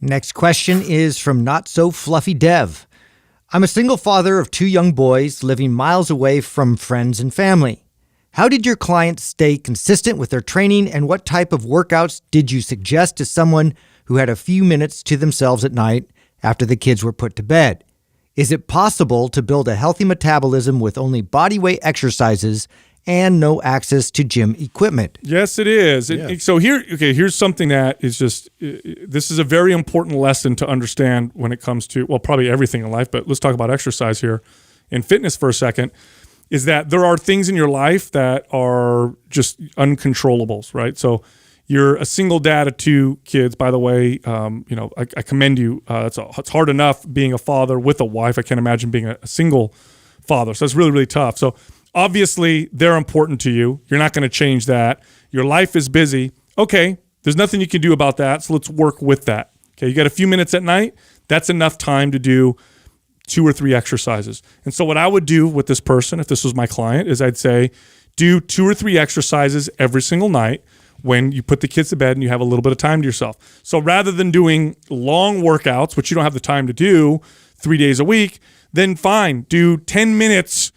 Next question is from Not So Fluffy Dev. I'm a single father of 2 young boys living miles away from friends and family. How did your clients stay consistent with their training, and what type of workouts did you suggest to someone who had a few minutes to themselves at night after the kids were put to bed? Is it possible to build a healthy metabolism with only bodyweight exercises and no access to gym equipment? Yes, it is. Yeah. So here's something that is just, this is a very important lesson to understand when it comes to, well, probably everything in life, but let's talk about exercise here and fitness for a second, is that there are things in your life that are just uncontrollables, right? So you're a single dad of 2 kids, by the way. I commend you. It's hard enough being a father with a wife. I can't imagine being a single father. So it's really, really tough. So obviously, they're important to you. You're not going to change that. Your life is busy. Okay, there's nothing you can do about that, so let's work with that. Okay, you got a few minutes at night. That's enough time to do 2 or 3 exercises. And so what I would do with this person, if this was my client, is I'd say do 2 or 3 exercises every single night when you put the kids to bed and you have a little bit of time to yourself. So rather than doing long workouts, which you don't have the time to do 3 days a week, then fine, do 10 minutes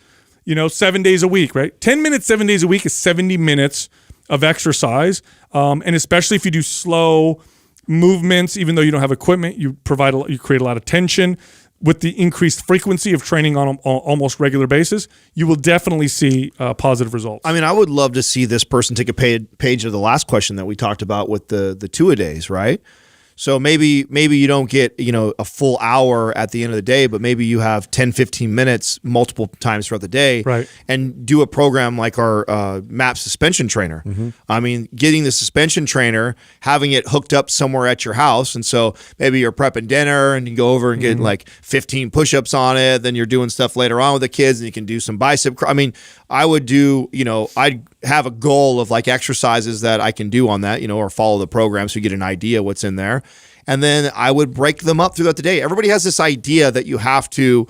7 days a week, right? 10 minutes, 7 days a week is 70 minutes of exercise. And especially if you do slow movements, even though you don't have equipment, you create a lot of tension. With the increased frequency of training on an almost regular basis, you will definitely see positive results. I mean, I would love to see this person take a page of the last question that we talked about with the 2-a-days, right? So maybe you don't get, a full hour at the end of the day, but maybe you have 10, 15 minutes multiple times throughout the day, right? And do a program like our MAP suspension trainer. Mm-hmm. I mean, getting the suspension trainer, having it hooked up somewhere at your house. And so maybe you're prepping dinner and you go over and get like 15 push-ups on it. Then you're doing stuff later on with the kids and you can do some bicep. I mean, I would do, I'd have a goal of like exercises that I can do on that, or follow the program so you get an idea what's in there. And then I would break them up throughout the day. Everybody has this idea that you have to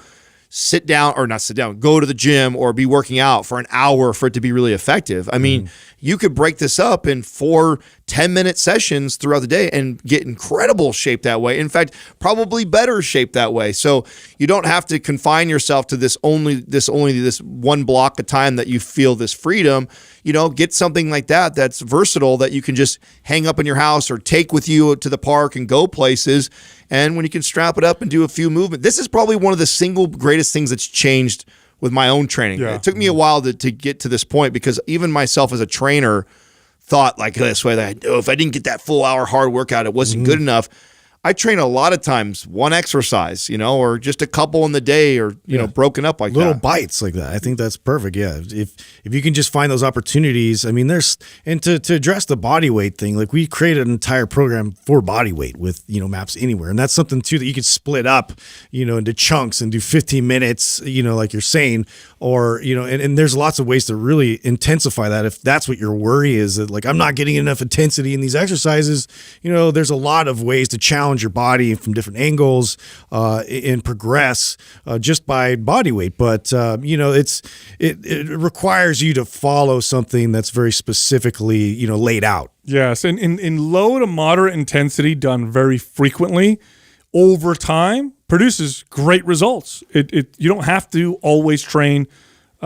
go to the gym or be working out for an hour for it to be really effective. I mean, you could break this up in 4 10-minute sessions throughout the day and get incredible shape that way. In fact, probably better shape that way. So you don't have to confine yourself to this one block of time that you feel this freedom. Get something like that that's versatile that you can just hang up in your house or take with you to the park and go places. And when you can strap it up and do a few movements, this is probably one of the single greatest things that's changed with my own training. Yeah. It took me a while to get to this point because even myself as a trainer thought like this way that if I didn't get that full hour hard workout, it wasn't good enough. I train a lot of times one exercise, or just a couple in the day or, broken up like little bites like that. I think that's perfect. Yeah. If you can just find those opportunities, I mean, to address the body weight thing, like we created an entire program for body weight with, MAPS Anywhere. And that's something too that you could split up, into chunks and do 15 minutes, like you're saying, or, and there's lots of ways to really intensify that. If that's what your worry is, that like, I'm not getting enough intensity in these exercises, there's a lot of ways to challenge your body from different angles and progress just by body weight. But, it requires you to follow something that's very specifically, laid out. Yes. And in low to moderate intensity done very frequently over time produces great results. You don't have to always train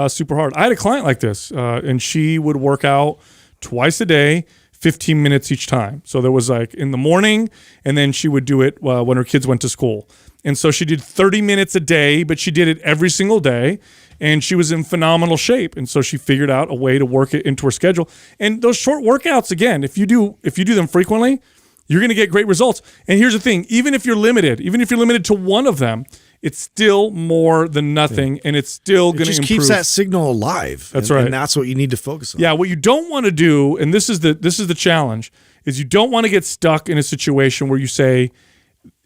super hard. I had a client like this and she would work out twice a day, 15 minutes each time. So there was like in the morning, and then she would do it when her kids went to school. And so she did 30 minutes a day, but she did it every single day, and she was in phenomenal shape. And so she figured out a way to work it into her schedule. And those short workouts, again, if you do them frequently, you're going to get great results. And here's the thing, even if you're limited to one of them, it's still more than nothing, and it's still going to improve. It just keeps that signal alive. That's right. And that's what you need to focus on. Yeah, what you don't want to do, and this is the challenge, is you don't want to get stuck in a situation where you say,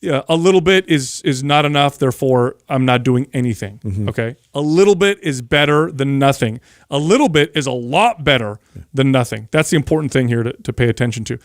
a little bit is not enough, therefore I'm not doing anything, okay? A little bit is better than nothing. A little bit is a lot better than nothing. That's the important thing here to pay attention to.